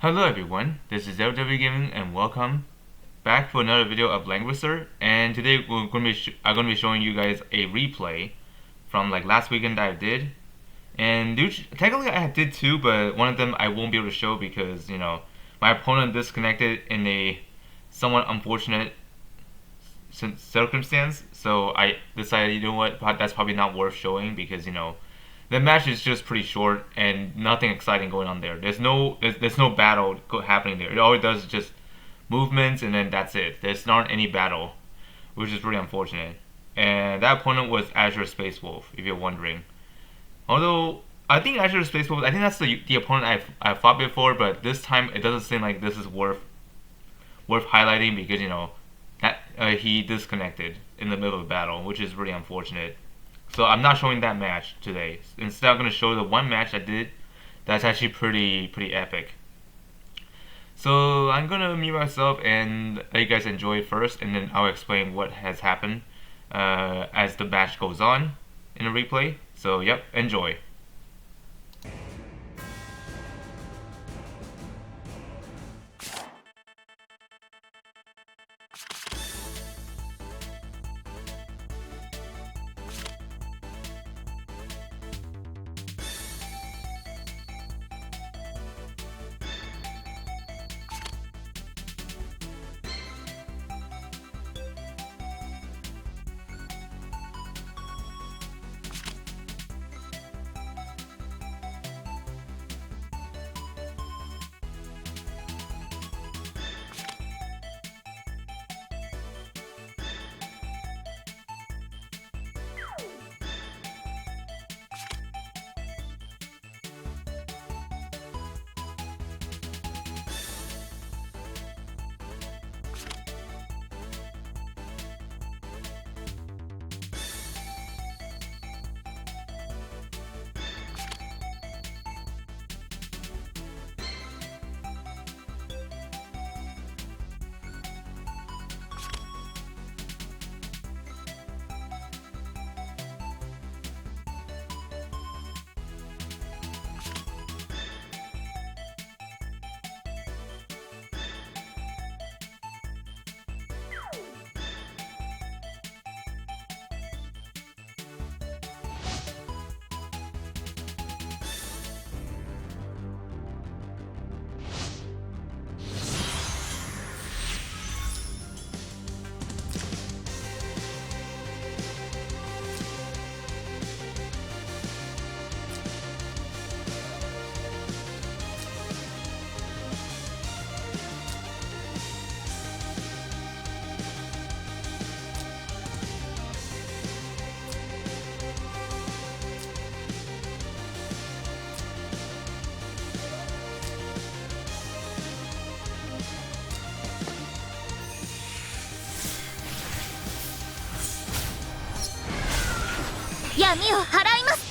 Hello everyone, this is LW Gaming and welcome back to another video of Languisser. And today I'm going to be showing you guys a replay from like last weekend that I did. And technically I did two, but one of them I won't be able to show because, you know, my opponent disconnected in a somewhat unfortunate circumstance. So I decided, you know what, that's probably not worth showing because, you know, the match is just pretty short and nothing exciting going on there. There's no battle happening there. All it does is just movements and then that's it. There's not any battle, which is really unfortunate. And that opponent was Azure Space Wolf, if you're wondering. Although I think Azure Space Wolf, I think that's the opponent I fought before, but this time it doesn't seem like this is worth highlighting because, you know, that he disconnected in the middle of the battle, which is really unfortunate. So I'm not showing that match today. Instead, I'm going to show the one match I did that's actually pretty epic. So I'm going to mute myself and let you guys enjoy it first, and then I'll explain what has happened as the match goes on in the replay. So yep, enjoy.闇を払います。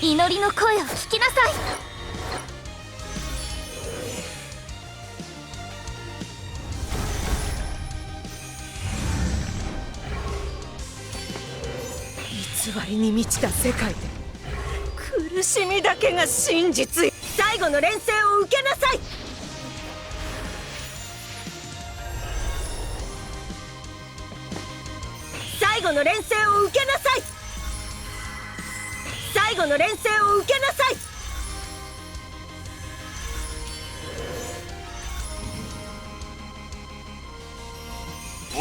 祈りの声を聞きなさい。偽りに満ちた世界で苦しみだけが真実。最後の錬成を受けなさい。最後の錬成を受けなさい。最後の錬成を受けなさい。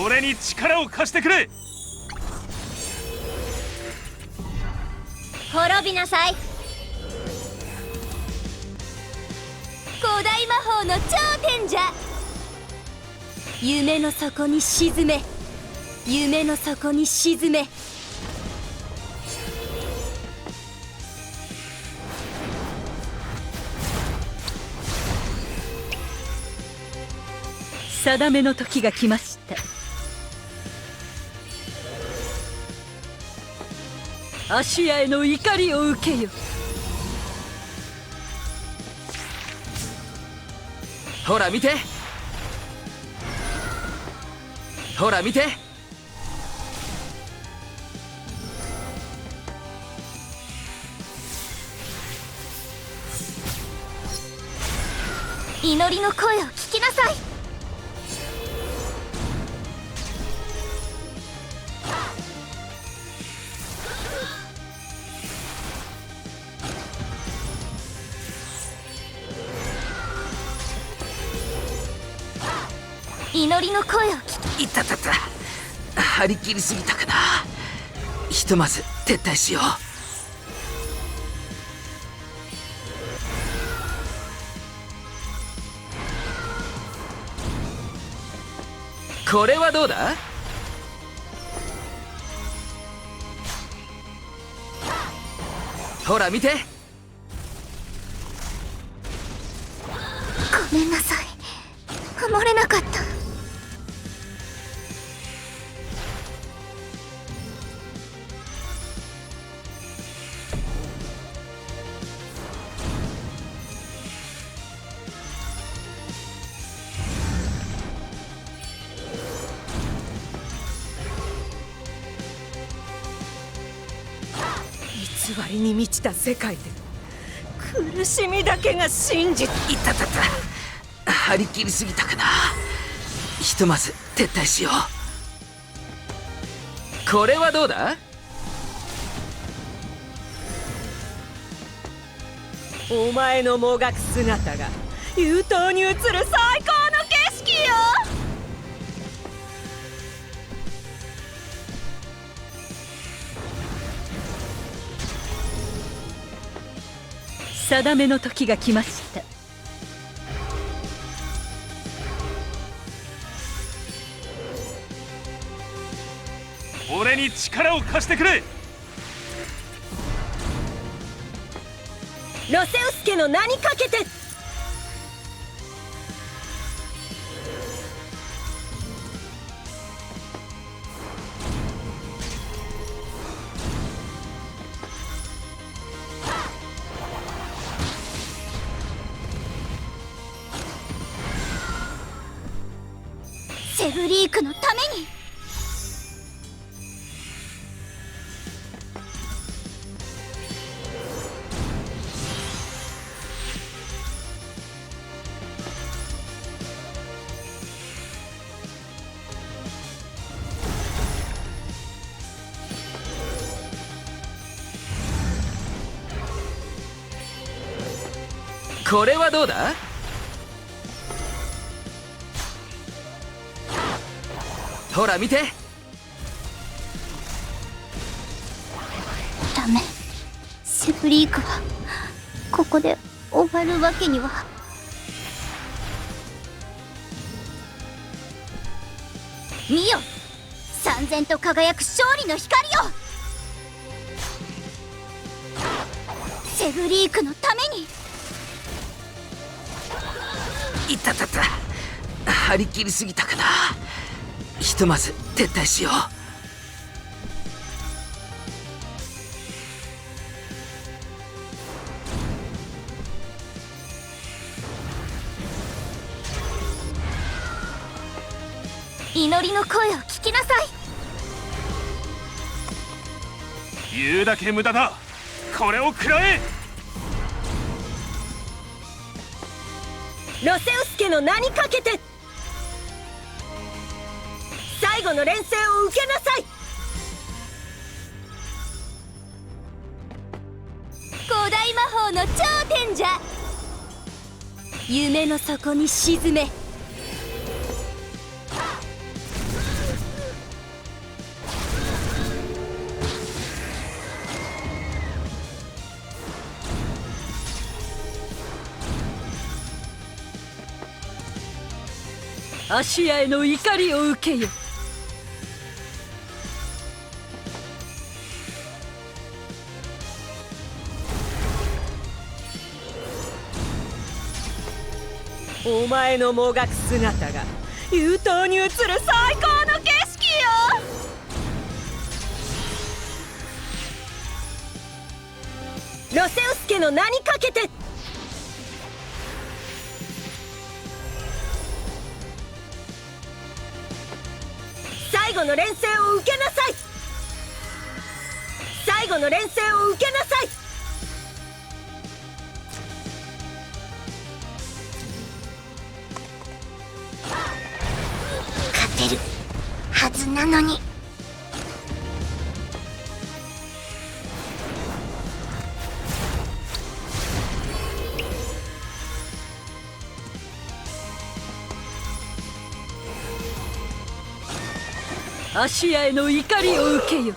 俺に力を貸してくれ。滅びなさい。古代魔法の頂点じゃ。夢の底に沈め、夢の底に沈め。定めの時が来ました。芦屋への怒りを受けよ。ほら見て、ほら見て。祈りの声を聞きなさい。祈りの声を聞き。いたたた、張り切りすぎたかな。ひとまず撤退しよう。これはどうだ。ほら見て。ごめんなさい、守れなかった。偽りに満ちた世界で苦しみだけが真実。いたたた、張り切りすぎたかな。ひとまず撤退しよう。これはどうだ。お前のもがく姿が優等に映る最高の景色よ。定めの時が来ました。俺に力を貸してくれ。ロセウス家の名にかけて。セブリークのために。これはどうだ。ほら見て。ダメ、セブリークはここで終わるわけには。見よ、燦然と輝く勝利の光よ。セブリークのために。いたたた、張り切りすぎたかな。ひとまず撤退しよう。祈りの声を聞きなさい。言うだけ無駄だ。これを食らえ。ロセウス家の名にかけて。最後の錬成を受けなさい。古代魔法の頂点じゃ。夢の底に沈め。アシアへの怒りを受けよ。お前のもがく姿が優等に映る最高の景色よ。ロセウス家の名にかけて。後の連戦を受けなさい。最後の連戦を受けなさい。勝てるはずなのに。芦屋への怒りを受けよ。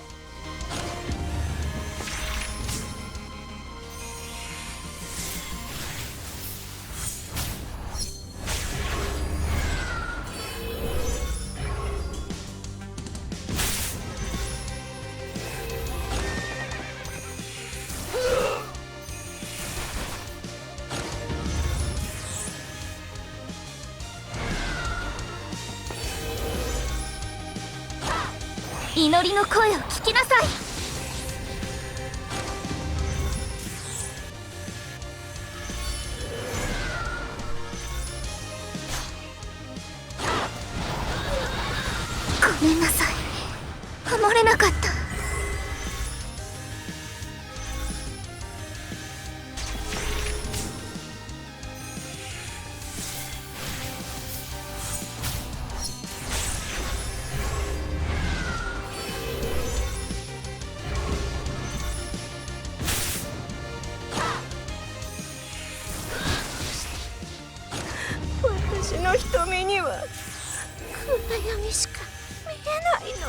祈りの声を聞きなさい。ごめんなさい、守れなかった。私の瞳には暗闇しか見えないの。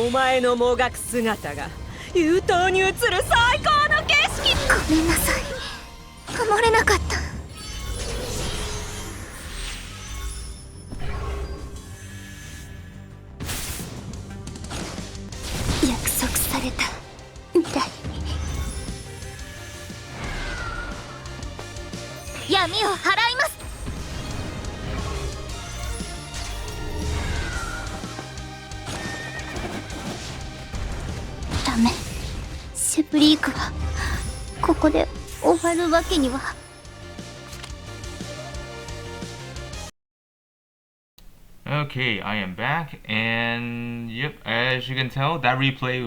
お前のもがく姿が優等に映る最高の景色。ごめんなさい、守れなかった。約束されたみたいに闇を払います。ダメ、シェプリークはここで終わるわけには。Okay, I am back, and yep, as you can tell, that replay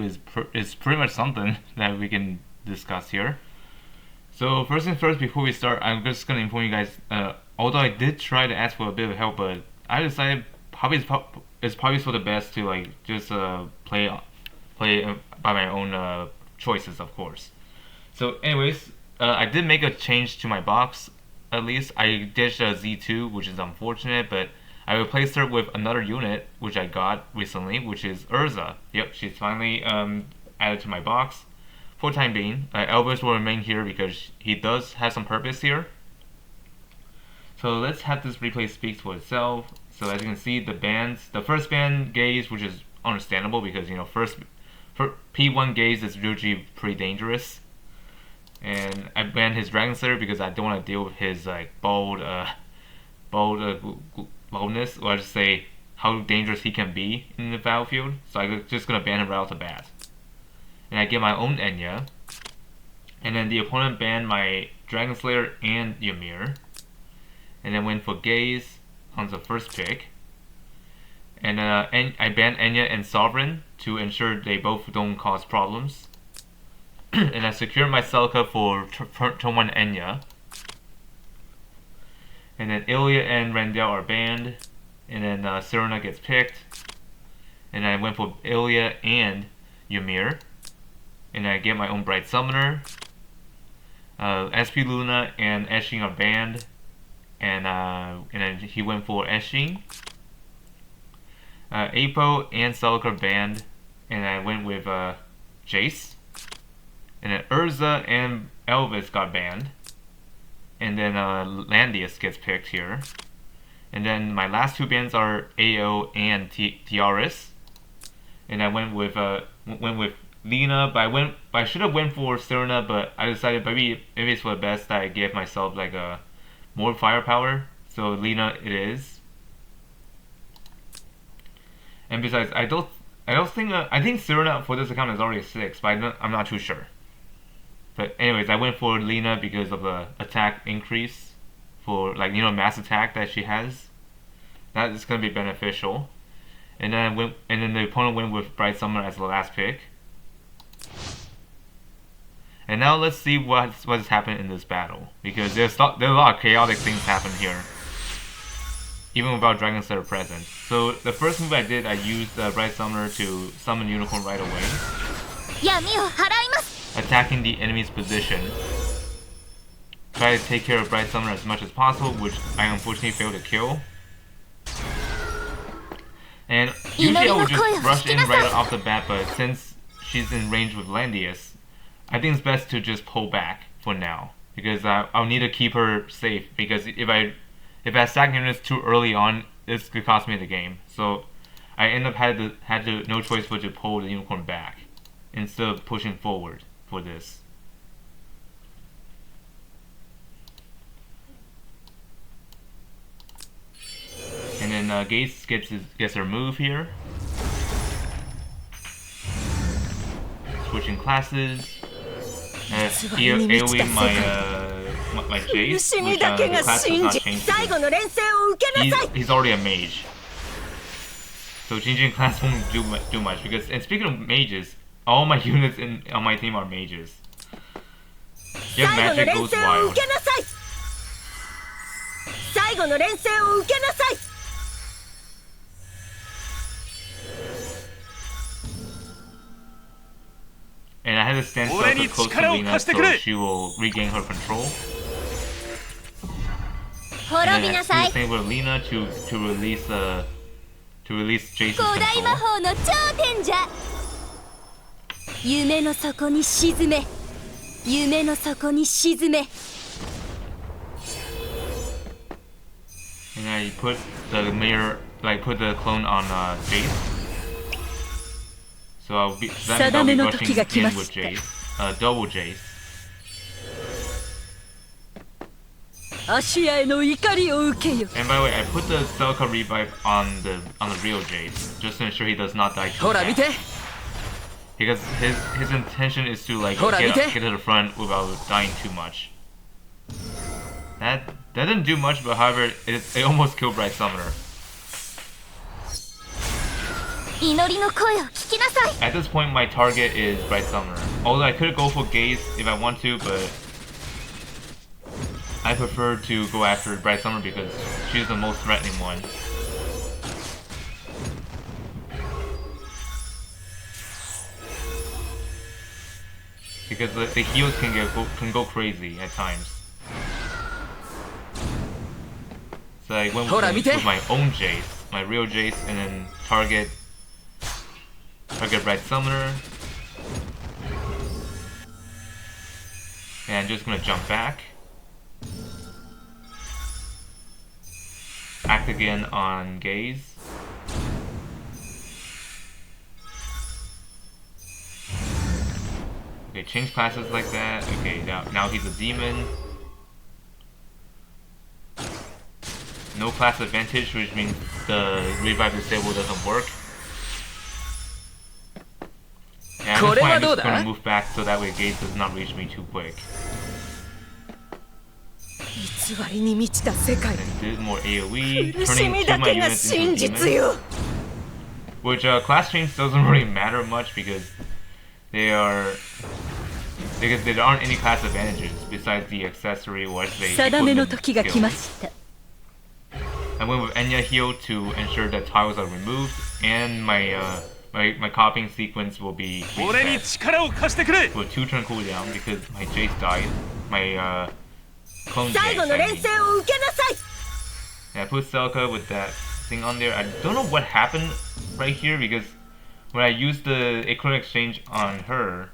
is pretty much something that we can discuss here. So first things first, before we start, I'm just gonna inform you guys. Although I did try to ask for a bit of help, but I decided probably it's probably for the best to like just play by my own choices, of course. So, anyways, I did make a change to my box. At least I ditched a Z2, which is unfortunate, but I replaced her with another unit, which I got recently, which is Urza. Yep, she's finally added to my box. For the time being, Elvis will remain here because he does have some purpose here. So let's have this replay speak for itself. So as you can see, the bands, the first band Gaze, which is understandable because you know for P1 Gaze is usually pretty dangerous. And I banned his Dragon Slayer because I don't want to deal with his like boldness, or I just say how dangerous he can be in the battlefield. So I'm just gonna ban him right off the bat. And I get my own Enya. And then the opponent banned my Dragon Slayer and Ymir. And then went for Gaze on the first pick. And I banned Enya and Sovereign to ensure they both don't cause problems. And I secured my Celica for turn 1 Enya. And then Ilya and Randall are banned. And then Serena gets picked. And I went for Ilya and Ymir. And I get my own Bright Summoner. SP Luna and Eshin are banned. And then he went for Eshin. Apo and Celica are banned. And I went with Jace. And then Urza and Elvis got banned. And then Landius gets picked here. And then my last two bans are AO and Tiaris. And I went with Lena, but I should have went for Serena, but I decided maybe it's for the best that I gave myself like a more firepower So Lena it is. And besides, I don't think I think Serena for this account is already a 6, but I'm not too sure. But anyways, I went for Lena because of the attack increase for like mass attack that she has. That is gonna be beneficial. And then the opponent went with Bright Summer as the last pick. And now let's see what's happened in this battle, because there's a lot of chaotic things happen here, even without Dragon Slayer present. So the first move I did, I used Bright Summoner to summon Unicorn right away, 闇を払います attacking the enemy's position. Try to take care of Bright Summoner as much as possible, which I unfortunately failed to kill. And usually I would just rush in right off the bat, but since she's in range with Landius, I think it's best to just pull back for now, because I'll need to keep her safe, because if I stack units too early on, this could cost me the game. So I end up had no choice but to pull the Unicorn back instead of pushing forward for this. And then Gaze gets her move here. Switching classes. AoE my Jace, which the class does not change because he's already a mage. So changing class won't do much, because, and speaking of mages, all my units on my team are mages. If magic goes wild. And I had to stand so close to Lena so she will regain her control. And then I do the same with Lena to release Jace's 古代魔 control. 法の頂点じゃ夢の底に沈め夢の底に沈め And I put the mirror, put the clone on Jace. So I'll be rushing in with Jace, double Jace. アシアへの怒りを受けよ And by the way, I put the Celica revive on the real Jace just to ensure he does not die too ほら見 fast. て Because his intention is to get to the front without dying too much. That didn't do much, but however, it almost killed Bright Summoner. 祈りの声を聞きなさい At this point, my target is Bright Summoner. Although I could go for Gaze if I want to, but I prefer to go after Bright Summoner because she's the most threatening one. Because the heals can go crazy at times. So I went with my own Jace, my real Jace, and then target Bright Summoner. And I'm just gonna jump back. Act again on Gaze. Okay, change classes like that. Okay, now he's a demon. No class advantage, which means the revive disable doesn't work. And at this point, I'm just gonna move back so that way Gaze does not reach me too quick. 偽りに満ちた世界 And do more AoE, 苦し turning み two だ of my けが units 真 into 実 demons. よ Which class change doesn't really matter much because there aren't any class advantages besides the accessory or the 定めの equipment 時が来ま skills. した I went with Enya heal to ensure that tiles are removed and my copying sequence will be 俺に reset 力を貸してくれ with 2 turn cooldown because my Jace died. My clone 最後 Jace, の I 連 mean. 戦を受けなさい And I put Celica with that thing on there. I don't know what happened right here because when I used the Equal Exchange on her,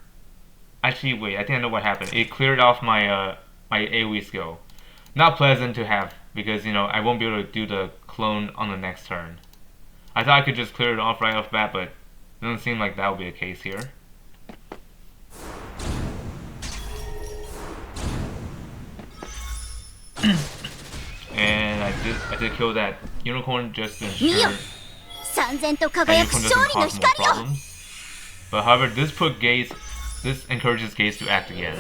actually wait, I think I know what happened. It cleared off my my AoE skill. Not pleasant to have because I won't be able to do the clone on the next turn. I thought I could just clear it off right off the bat, but it doesn't seem like that will be the case here. And I did kill that unicorn just to 見よ ensure 燦然と that 輝く unicorn 勝 doesn't 利の cause more 光よ problems. But however, this encourages Gaze to act again.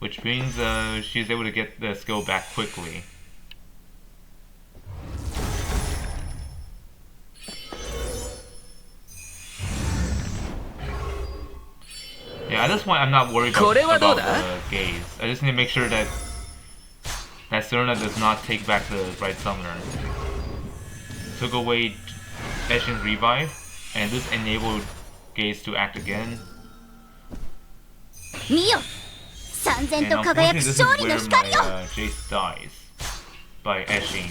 Which means she's able to get the skill back quickly. Yeah, at this point I'm not worried about Gaze. I just need to make sure that Serena does not take back the Bright Summoner. Took away Eshin's revive, and this enabled Gaze to act again. 見よ燦然 And と輝く unfortunately, this is 勝利の where 光 my よ Jace dies by Eshin.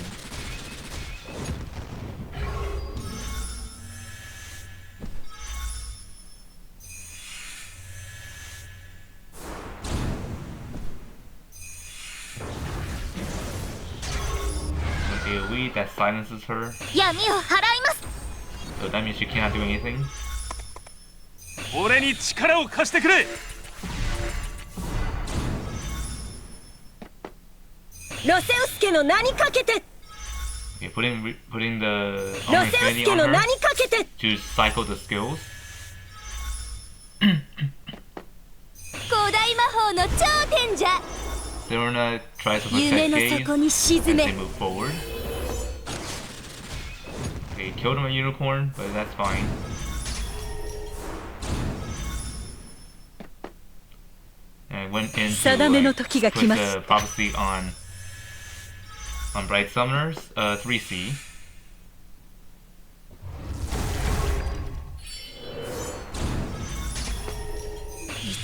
With AoE, that silences her, 闇を払います so that means she cannot do anything. 俺に力を貸してくれ。ロセウス家の名にかけて Okay, putting the ロ Omni セウス Infinity 家 on の her 名にかけて to cycle the skills. 古代魔法の頂点じゃ Serena tries to 夢 protect の Gaze 底に as 沈 they め move forward. Okay, killed him a unicorn, but that's fine. And I went in to 定めの like, 時が put 来まし the た prophecy on Bright Summoners, 3C.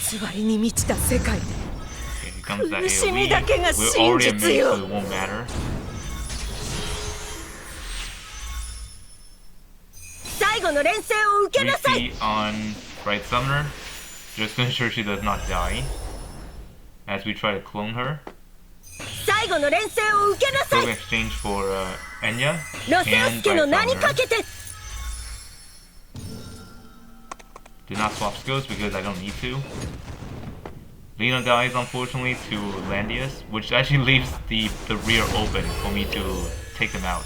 偽りに満ちた世界で Okay, here comes that 苦しみ AoE. だけが We're 真 already 実 amazed, よ so it won't matter. 最後の連戦を受けなさい 3C on Bright Summoner, just to ensure she does not die. As we try to clone her. 最後の連戦を受けな So さ in い exchange for Enya ロセウ and ス家の Bright 名にか Summoner. けて Do not swap skills because I don't need to. Lena dies unfortunately to Landius, which actually leaves the rear open for me to take them out.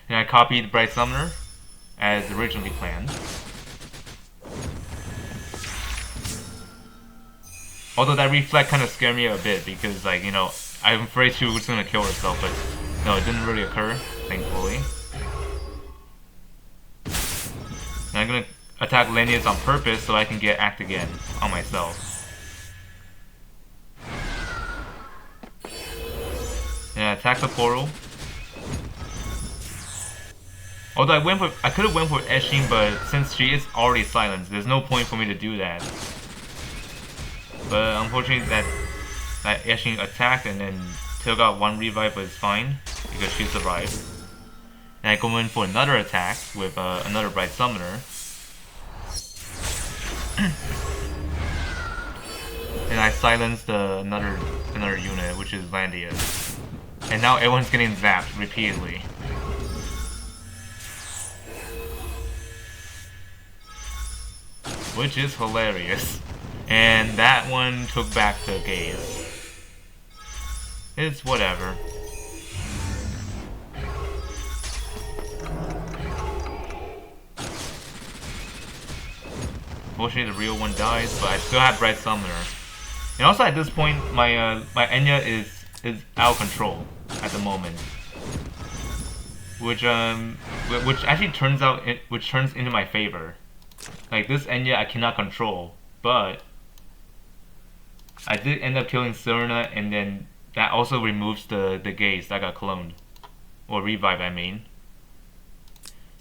And I copied Bright Summoner as originally planned. Although that reflect kind of scared me a bit because, like, you know, I'm afraid she was gonna kill herself, but no, it didn't really occur, thankfully. And I'm gonna attack Landius on purpose so I can get act again on myself. And I attack the portal. Although I could have went for Eshin, but since she is already silenced, there's no point for me to do that. But unfortunately, that Eshin attacked and then took out one revive, but it's fine because she survived. And I go in for another attack with another Bright Summoner. And I silenced another unit, which is Landius. And now everyone's getting zapped repeatedly. Which is hilarious. And that one took back the Gaze. It's whatever. Fortunately, the real one dies, but I still have Bright Summoner. And also at this point, my my Enya is out of control at the moment, which actually turns into my favor. Like this Enya I cannot control, but I did end up killing Serena, and then that also removes the Gaze that got cloned, or revived, I mean.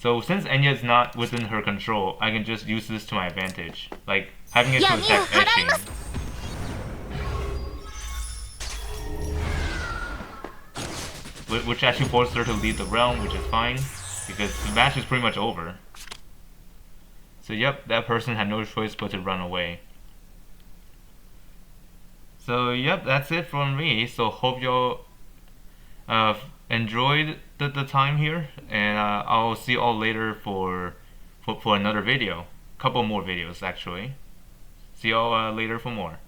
So since Enya is not within her control, I can just use this to my advantage, like having it to attack Eshin. Which actually forced her to leave the realm, which is fine, because the match is pretty much over. So yep, that person had no choice but to run away. So yep, that's it from me. So hope y'all enjoyed the time here, and I'll see y'all later for another video. Couple more videos actually. See y'all later for more.